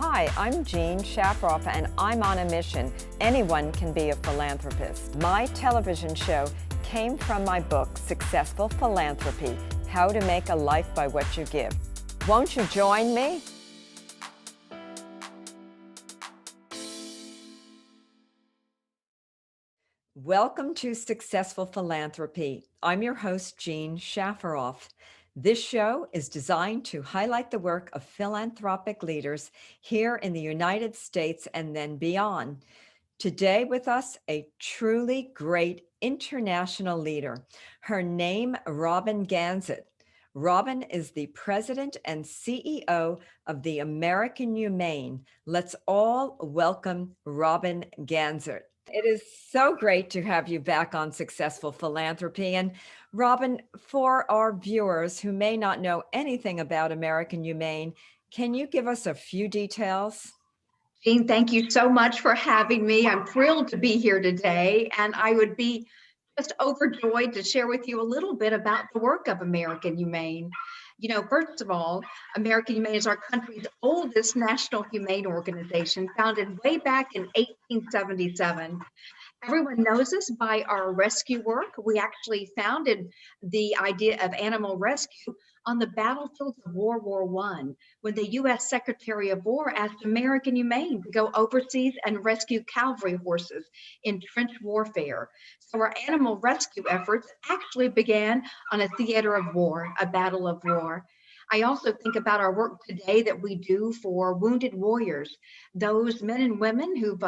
Hi, I'm Jean Shafiroff, and I'm on a mission. Anyone can be a philanthropist. My television show came from my book, Successful Philanthropy: How to Make a Life by What You Give. Won't you join me? Welcome to Successful Philanthropy. I'm your host, Jean Shafiroff. This show is designed to highlight the work of philanthropic leaders here in the United States and then beyond. Today with us, a truly great international leader. Her name, Robin Ganzert. Robin is the president and CEO of the American Humane. Let's all welcome Robin Ganzert. It is so great to have you back on Successful Philanthropy. And Robin, for our viewers who may not know anything about American Humane, can you give us a few details? Jean, thank you so much for having me. I'm thrilled to be here today, and I would be just overjoyed to share with you a little bit about the work of American Humane. First of all, American Humane is our country's oldest national humane organization, founded way back in 1877. Everyone knows us by our rescue work. We actually founded the idea of animal rescue on the battlefields of World War I, when the U.S. Secretary of War asked American Humane to go overseas and rescue cavalry horses in trench warfare. So our animal rescue efforts actually began on a theater of war, a battle of war. I also think about our work today that we do for wounded warriors, those men and women who've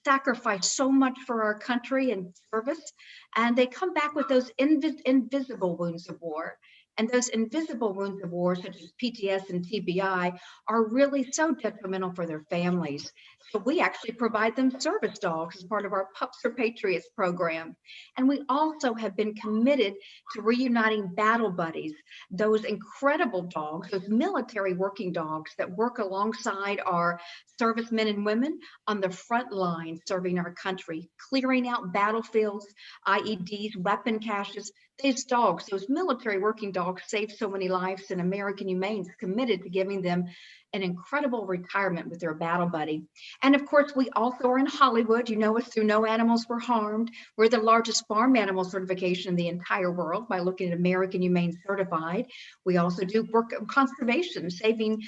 sacrificed so much for our country and service, and they come back with those invisible wounds of war. And those invisible wounds of war, such as PTS and TBI, are really so detrimental for their families. So we actually provide them service dogs as part of our Pups for Patriots program. And we also have been committed to reuniting battle buddies, those incredible dogs, those military working dogs that work alongside our servicemen and women on the front line serving our country, clearing out battlefields, IEDs, weapon caches. These dogs, those military working dogs, save so many lives, and American Humane is committed to giving them an incredible retirement with their battle buddy. And of course, we also are in Hollywood. You know us through No Animals Were Harmed. We're the largest farm animal certification in the entire world by looking at American Humane Certified. We also do work of conservation, saving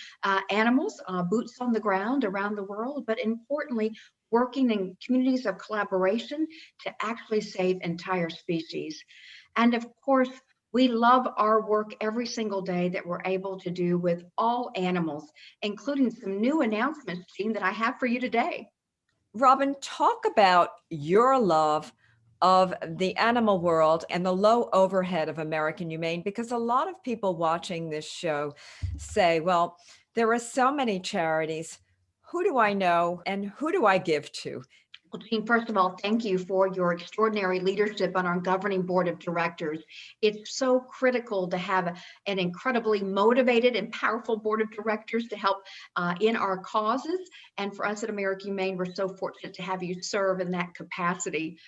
animals, boots on the ground around the world, but importantly, working in communities of collaboration to actually save entire species. And of course, we love our work every single day that we're able to do with all animals, including some new announcements, Jean, that I have for you today. Robin, talk about your love of the animal world and the low overhead of American Humane, because a lot of people watching this show say, well, there are so many charities. Who do I know and who do I give to? Well, Jean, first of all, thank you for your extraordinary leadership on our governing board of directors. It's so critical to have an incredibly motivated and powerful board of directors to help in our causes. And for us at American Humane, we're so fortunate to have you serve in that capacity.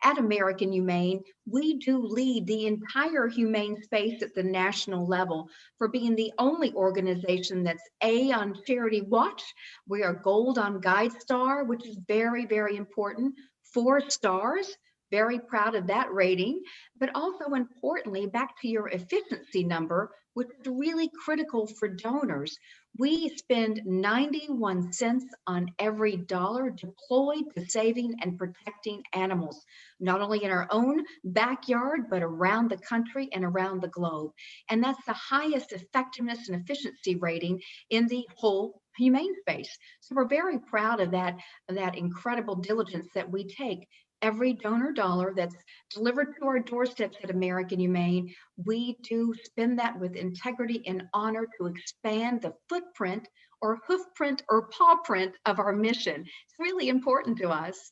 At American Humane, we do lead the entire humane space at the national level for being the only organization that's A on Charity Watch. We are gold on GuideStar, which is very, very important. 4 stars, very proud of that rating. But also importantly, back to your efficiency number, which is really critical for donors. We spend 91 cents on every dollar deployed to saving and protecting animals, not only in our own backyard, but around the country and around the globe. And that's the highest effectiveness and efficiency rating in the whole humane space. So we're very proud of that incredible diligence that we take. Every donor dollar that's delivered to our doorsteps at American Humane, we do spend that with integrity and honor to expand the footprint or hoofprint or paw print of our mission. It's really important to us.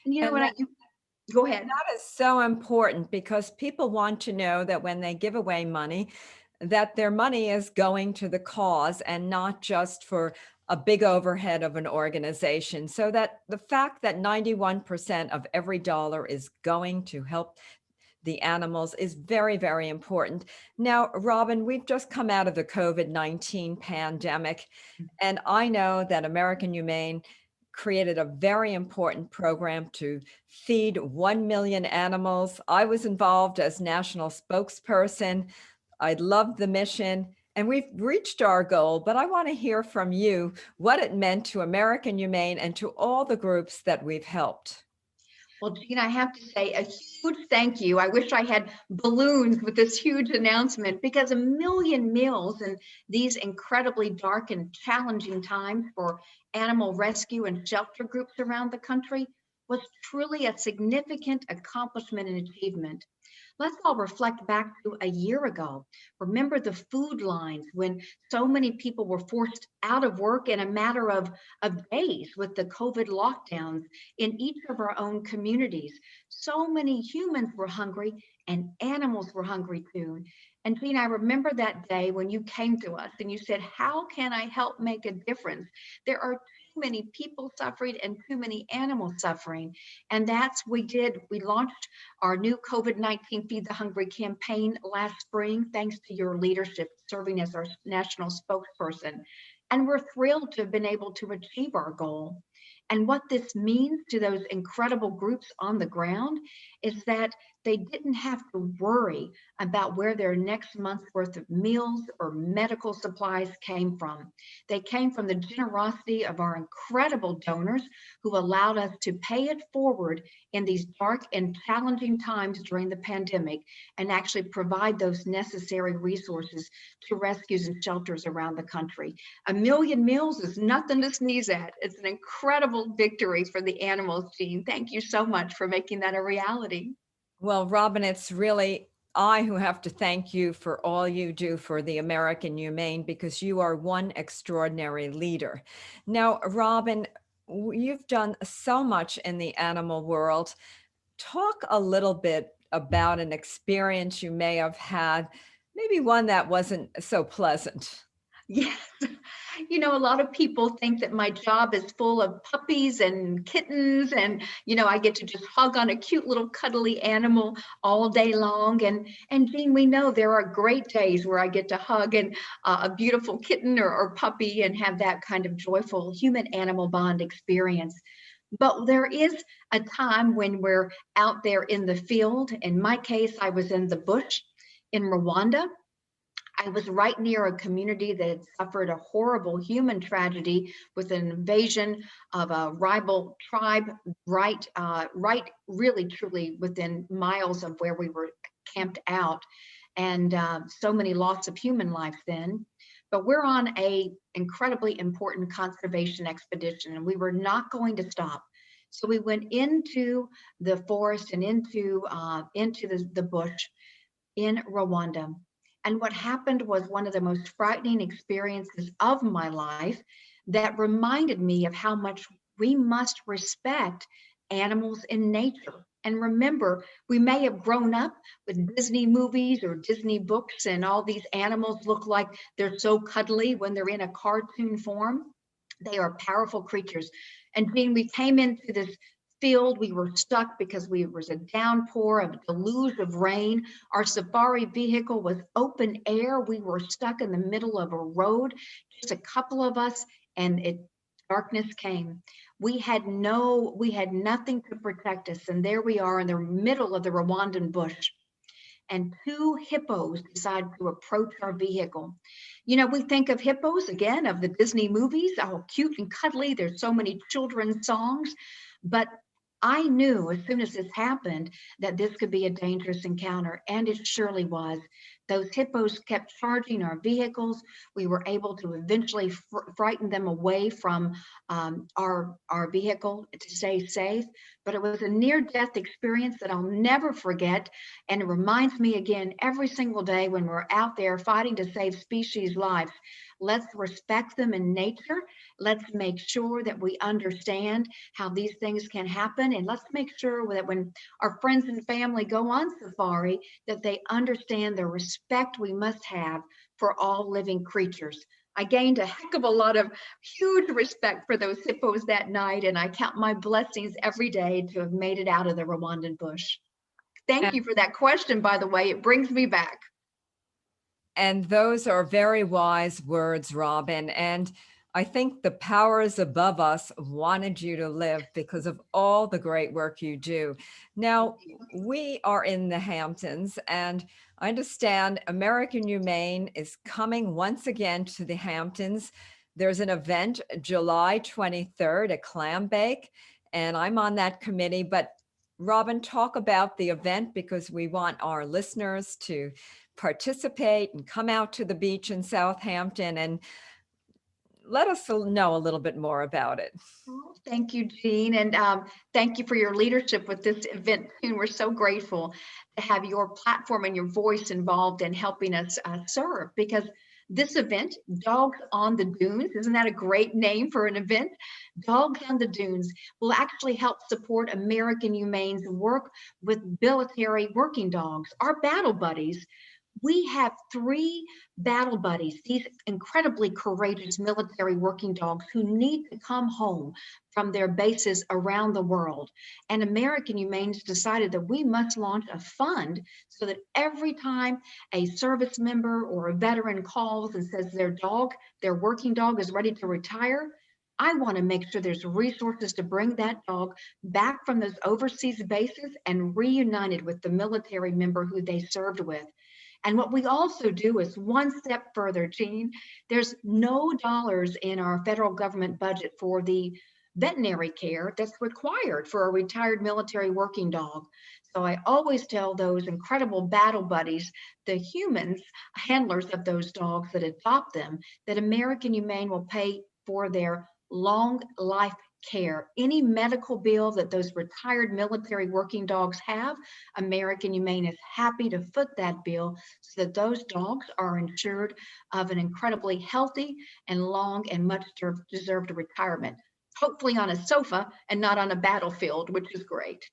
And you know what? Go ahead. That is so important because people want to know that when they give away money, that their money is going to the cause and not just for a big overhead of an organization. So that the fact that 91% of every dollar is going to help the animals is very, very important. Now, Robin, we've just come out of the COVID-19 pandemic, and I know that American Humane created a very important program to feed 1 million animals. I was involved as national spokesperson. I loved the mission, and we've reached our goal, but I want to hear from you what it meant to American Humane and to all the groups that we've helped. Well, Jean, I have to say a huge thank you. I wish I had balloons with this huge announcement, because 1 million meals in these incredibly dark and challenging times for animal rescue and shelter groups around the country was truly a significant accomplishment and achievement. Let's all reflect back to a year ago. Remember the food lines when so many people were forced out of work in a matter of days with the COVID lockdowns in each of our own communities. So many humans were hungry and animals were hungry too. And Jean, I remember that day when you came to us and you said, how can I help make a difference? There are too many people suffering and too many animals suffering. And that's we did. We launched our new COVID-19 Feed the Hungry campaign last spring, thanks to your leadership serving as our national spokesperson. And we're thrilled to have been able to achieve our goal. And what this means to those incredible groups on the ground is that they didn't have to worry about where their next month's worth of meals or medical supplies came from. They came from the generosity of our incredible donors who allowed us to pay it forward in these dark and challenging times during the pandemic and actually provide those necessary resources to rescues and shelters around the country. 1 million meals is nothing to sneeze at. It's an incredible victory for the animals, Jean. Thank you so much for making that a reality. Well, Robin, it's really I who have to thank you for all you do for the American Humane because you are one extraordinary leader. Now, Robin, you've done so much in the animal world. Talk a little bit about an experience you may have had, maybe one that wasn't so pleasant. Yes. A lot of people think that my job is full of puppies and kittens, and I get to just hug on a cute little cuddly animal all day long. And Jean, we know there are great days where I get to hug a beautiful kitten or puppy and have that kind of joyful human animal bond experience. But there is a time when we're out there in the field. In my case, I was in the bush in Rwanda. I was right near a community that had suffered a horrible human tragedy with an invasion of a rival tribe, right, really, truly within miles of where we were camped out, and so many loss of human life then. But we're on a incredibly important conservation expedition, and we were not going to stop. So we went into the forest and into the bush in Rwanda. And what happened was one of the most frightening experiences of my life that reminded me of how much we must respect animals in nature. And remember, we may have grown up with Disney movies or Disney books, and all these animals look like they're so cuddly when they're in a cartoon form. They are powerful creatures. And Jean, we came into this field. We were stuck because we was a downpour, a deluge of rain. Our safari vehicle was open air. We were stuck in the middle of a road, just a couple of us, and darkness came. We had nothing to protect us, and there we are in the middle of the Rwandan bush. And two hippos decided to approach our vehicle. We think of hippos again, of the Disney movies, how cute and cuddly. There's so many children's songs, but I knew as soon as this happened that this could be a dangerous encounter, and it surely was. Those hippos kept charging our vehicles. We were able to eventually frighten them away from our vehicle to stay safe. But it was a near-death experience that I'll never forget, and it reminds me again every single day when we're out there fighting to save species' lives. Let's respect them in nature. Let's make sure that we understand how these things can happen. And let's make sure that when our friends and family go on safari, that they understand the respect we must have for all living creatures. I gained a heck of a lot of huge respect for those hippos that night, and I count my blessings every day to have made it out of the Rwandan bush. Thank you for that question, by the way. It brings me back. And those are very wise words, Robin. And I think the powers above us wanted you to live because of all the great work you do. Thank Now, you. we are in the Hamptons, and I understand American Humane is coming once again to the Hamptons. There's an event July 23rd, a clam bake, and I'm on that committee. But Robin, talk about the event because we want our listeners to participate and come out to the beach in Southampton and let us know a little bit more about it. Oh, thank you, Jean, and thank you for your leadership with this event. And we're so grateful to have your platform and your voice involved in helping us serve because this event, Dogs on the Dunes, isn't that a great name for an event? Dogs on the Dunes will actually help support American Humane's work with military working dogs, our battle buddies. We have three battle buddies, these incredibly courageous military working dogs who need to come home from their bases around the world. And American Humane's decided that we must launch a fund so that every time a service member or a veteran calls and says their dog, their working dog is ready to retire, I want to make sure there's resources to bring that dog back from those overseas bases and reunited with the military member who they served with. And what we also do is one step further, Jean. There's no dollars in our federal government budget for the veterinary care that's required for a retired military working dog. So I always tell those incredible battle buddies, the humans, handlers of those dogs that adopt them, that American Humane will pay for their long life care. Any medical bill that those retired military working dogs have, American Humane is happy to foot that bill so that those dogs are insured of an incredibly healthy and long and much deserved retirement. Hopefully on a sofa and not on a battlefield, which is great.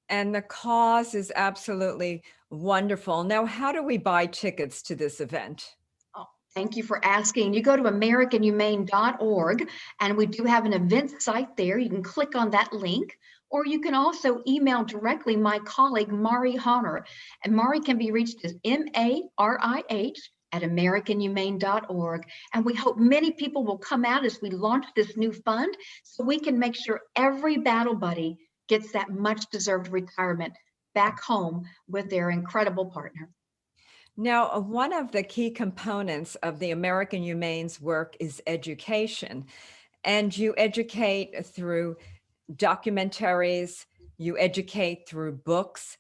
And the cause is absolutely wonderful. Now, how do we buy tickets to this event? Oh, thank you for asking. You go to americanhumane.org, and we do have an event site there. You can click on that link, or you can also email directly my colleague, Mari Honor. And Mari can be reached as MARIH at americanhumane.org. And we hope many people will come out as we launch this new fund so we can make sure every battle buddy gets that much deserved retirement back home with their incredible partner. Now, one of the key components of the American Humane's work is education. And you educate through documentaries, you educate through books.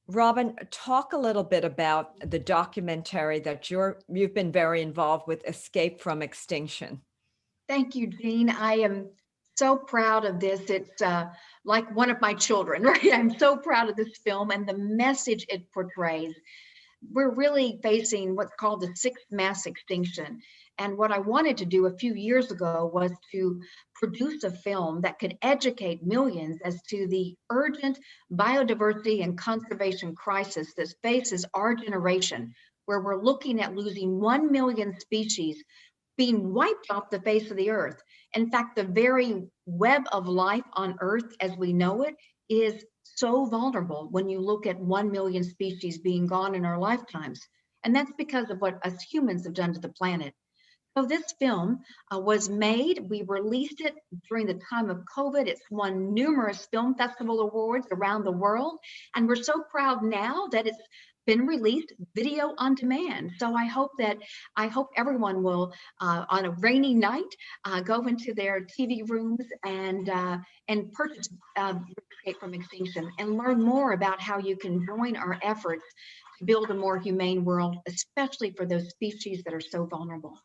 Robin, talk a little bit about the documentary that you've been very involved with, Escape from Extinction. Thank you, Jean. I am so proud of this. It's like one of my children, right? I'm so proud of this film and the message it portrays. We're really facing what's called the sixth mass extinction. And what I wanted to do a few years ago was to produce a film that could educate millions as to the urgent biodiversity and conservation crisis that faces our generation, where we're looking at losing 1 million species being wiped off the face of the earth. In fact, the very web of life on earth as we know it is so vulnerable when you look at 1 million species being gone in our lifetimes. And that's because of what us humans have done to the planet. So this film was made, we released it during the time of COVID. It's won numerous film festival awards around the world. And we're so proud now that it's been released video on demand. So I hope everyone will, on a rainy night, go into their TV rooms and purchase Escape from Extinction and learn more about how you can join our efforts to build a more humane world, especially for those species that are so vulnerable.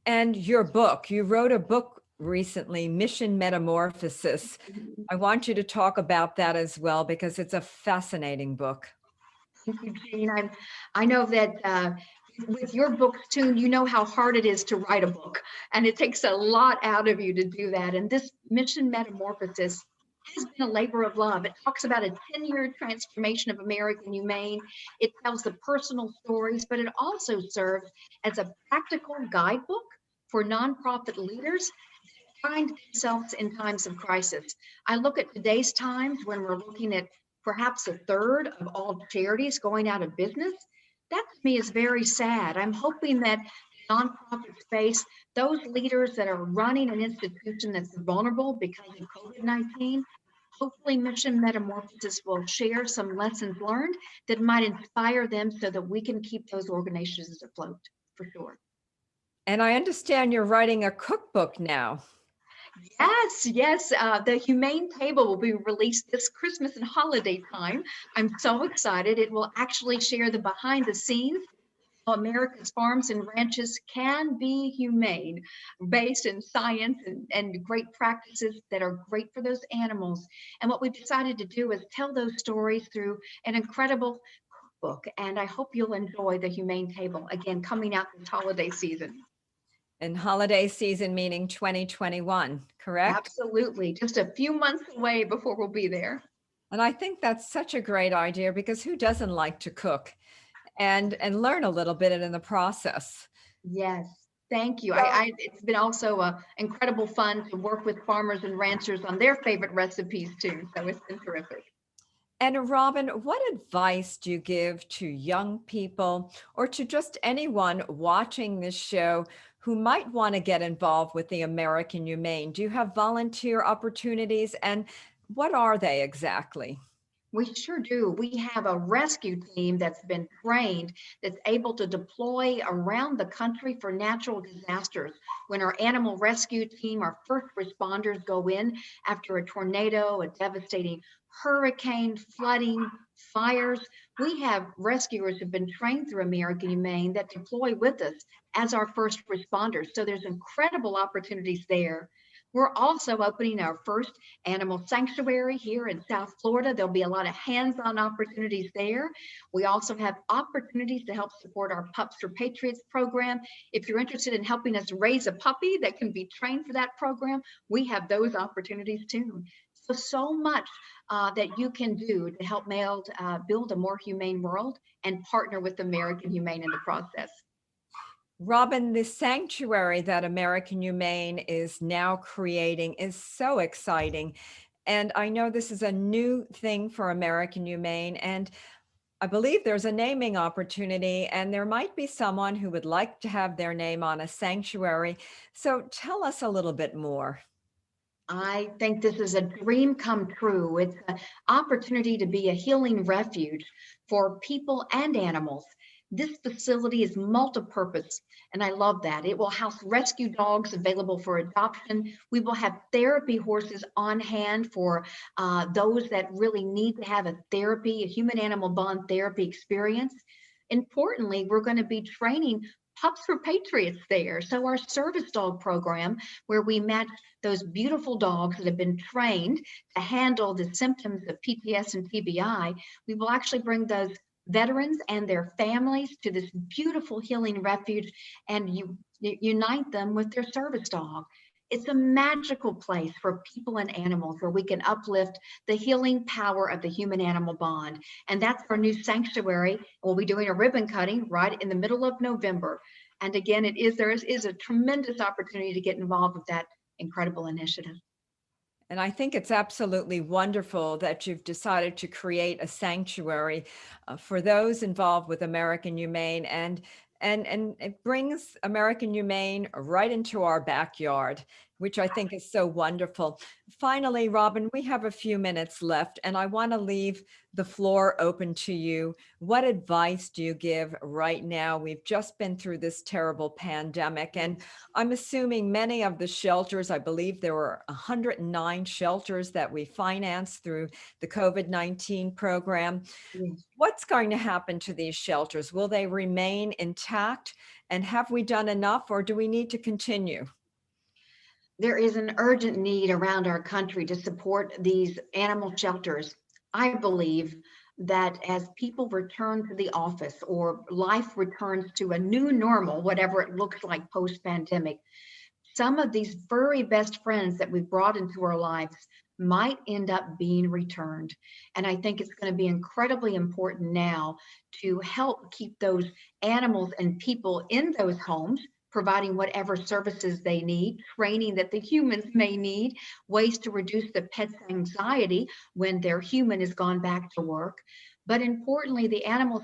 And your book, you wrote a book recently, Mission Metamorphosis. I want you to talk about that as well because it's a fascinating book. Thank you, Jean. I know that with your books too, you know how hard it is to write a book, and it takes a lot out of you to do that. And this Mission Metamorphosis has been a labor of love. It talks about a 10-year transformation of American Humane. It tells the personal stories, but it also serves as a practical guidebook for nonprofit leaders find themselves in times of crisis. I look at today's times when we're looking at perhaps a third of all charities going out of business. That to me is very sad. I'm hoping that nonprofit space, those leaders that are running an institution that's vulnerable because of COVID-19, hopefully Mission Metamorphosis will share some lessons learned that might inspire them so that we can keep those organizations afloat for sure. And I understand you're writing a cookbook now. Yes, yes. The Humane Table will be released this Christmas and holiday time. I'm so excited. It will actually share the behind the scenes how America's farms and ranches can be humane, based in science and great practices that are great for those animals. And what we've decided to do is tell those stories through an incredible cookbook. And I hope you'll enjoy the Humane Table, again, coming out this holiday season. And holiday season meaning 2021, correct? Absolutely. Just a few months away before we'll be there. And I think that's such a great idea because who doesn't like to cook and learn a little bit in the process? Yes. Thank you. So, It's been also incredible fun to work with farmers and ranchers on their favorite recipes too. So it's been terrific. and Robin, what advice do you give to young people or to just anyone watching this show who might want to get involved with the American Humane? Do you have volunteer opportunities and what are they exactly? We sure do. We have a rescue team that's been trained that's able to deploy around the country for natural disasters. When our animal rescue team, our first responders go in after a tornado, a devastating hurricane, flooding, fires, we have rescuers who've been trained through American Humane that deploy with us as our first responders. So there's incredible opportunities there. We're also opening our first animal sanctuary here in South Florida. There'll be a lot of hands-on opportunities there. We also have opportunities to help support our Pups for Patriots program. If you're interested in helping us raise a puppy that can be trained for that program, we have those opportunities too. So much that you can do to help build a more humane world and partner with American Humane in the process. Robin, the sanctuary that American Humane is now creating is so exciting. And I know this is a new thing for American Humane. And I believe there's a naming opportunity, and there might be someone who would like to have their name on a sanctuary. So tell us a little bit more. I think this is a dream come true. It's an opportunity to be a healing refuge for people and animals. This facility is multi-purpose, and I love that. It will house rescue dogs available for adoption. We will have therapy horses on hand for those that really need to have a therapy, a human-animal bond therapy experience. Importantly, we're going to be training Pups for Patriots there. So our service dog program, where we match those beautiful dogs that have been trained to handle the symptoms of PTS and TBI, we will actually bring those veterans and their families to this beautiful healing refuge and unite them with their service dog. It's a magical place for people and animals where we can uplift the healing power of the human animal bond. And that's our new sanctuary. We'll be doing a ribbon cutting right in the middle of November. And again, there is a tremendous opportunity to get involved with that incredible initiative. And I think it's absolutely wonderful that you've decided to create a sanctuary for those involved with American Humane, and it brings American Humane right into our backyard, which I think is so wonderful. Finally, Robin, we have a few minutes left, and I want to leave the floor open to you. What advice do you give right now? We've just been through this terrible pandemic, and I'm assuming many of the shelters, I believe there were 109 shelters that we financed through the COVID-19 program. Yes. What's going to happen to these shelters? Will they remain intact? And have we done enough, or do we need to continue? There is an urgent need around our country to support these animal shelters. I believe that as people return to the office or life returns to a new normal, whatever it looks like post pandemic, some of these furry best friends that we've brought into our lives might end up being returned. And I think it's going to be incredibly important now to help keep those animals and people in those homes, providing whatever services they need, training that the humans may need, ways to reduce the pet's anxiety when their human has gone back to work. But importantly, the animal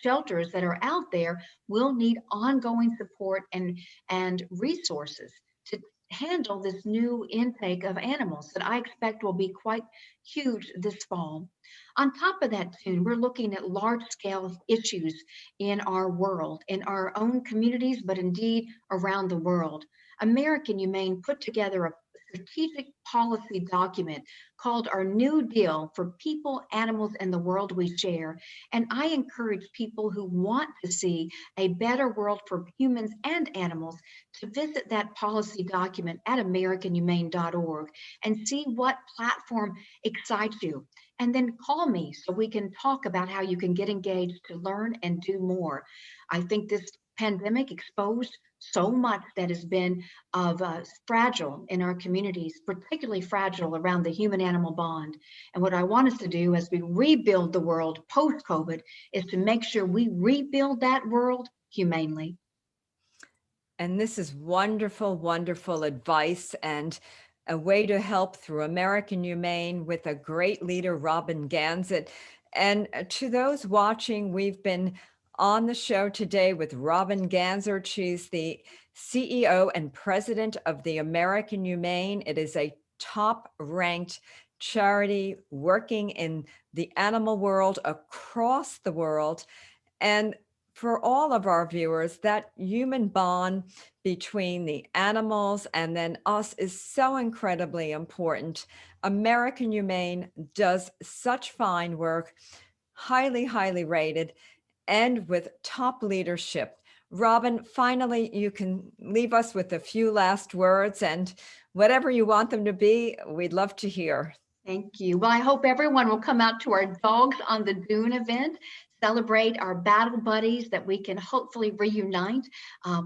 shelters that are out there will need ongoing support and resources to handle this new intake of animals that I expect will be quite huge this fall. On top of that, too, we're looking at large scale issues in our world, in our own communities, but indeed around the world. American Humane put together a strategic policy document called our New Deal for People, Animals, and the World We Share. And I encourage people who want to see a better world for humans and animals to visit that policy document at AmericanHumane.org and see what platform excites you. And then call me so we can talk about how you can get engaged to learn and do more. I think this pandemic exposed so much that has been fragile in our communities, particularly fragile around the human-animal bond. And what I want us to do as we rebuild the world post-COVID is to make sure we rebuild that world humanely. And this is wonderful, wonderful advice and a way to help through American Humane with a great leader, Robin Ganzert. And to those watching, we've been on the show today with Robin Ganzert. She's the CEO and president of the American Humane. It is a top-ranked charity working in the animal world across the world. And for all of our viewers, that human bond between the animals and then us is so incredibly important. American Humane does such fine work, highly, highly rated, and with top leadership. Robin, finally, you can leave us with a few last words, and whatever you want them to be, we'd love to hear. Thank you. Well, I hope everyone will come out to our Dogs on the Dune event, celebrate our battle buddies that we can hopefully reunite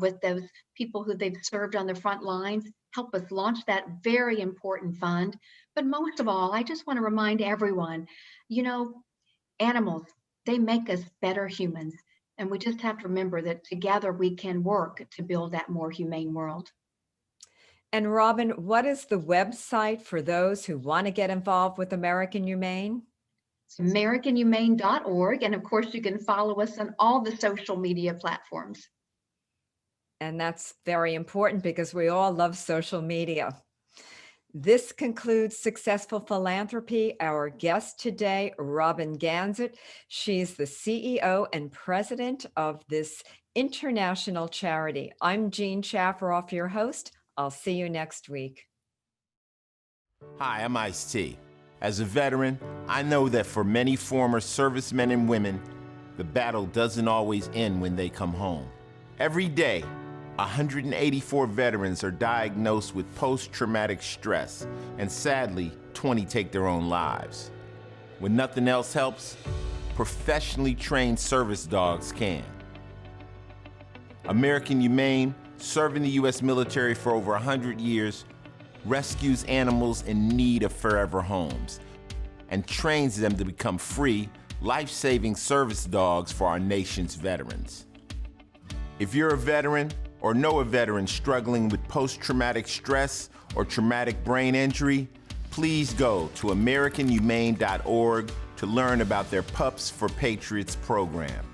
with those people who they've served on the front lines, help us launch that very important fund. But most of all, I just want to remind everyone, animals, they make us better humans. And we just have to remember that together we can work to build that more humane world. And Robin, what is the website for those who want to get involved with American Humane? It's AmericanHumane.org. And of course, you can follow us on all the social media platforms. And that's very important because we all love social media. This concludes Successful Philanthropy. Our guest today, Robin Ganzert. She's the CEO and president of this international charity. I'm Jean Shafiroff, your host. I'll see you next week. Hi, I'm Ice-T. As a veteran, I know that for many former servicemen and women, the battle doesn't always end when they come home. Every day, 184 veterans are diagnosed with post-traumatic stress, and sadly, 20 take their own lives. When nothing else helps, professionally trained service dogs can. American Humane, serving the U.S. military for over 100 years, rescues animals in need of forever homes and trains them to become free, life-saving service dogs for our nation's veterans. If you're a veteran or know a veteran struggling with post-traumatic stress or traumatic brain injury, please go to AmericanHumane.org to learn about their Pups for Patriots program.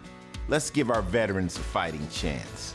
Let's give our veterans a fighting chance.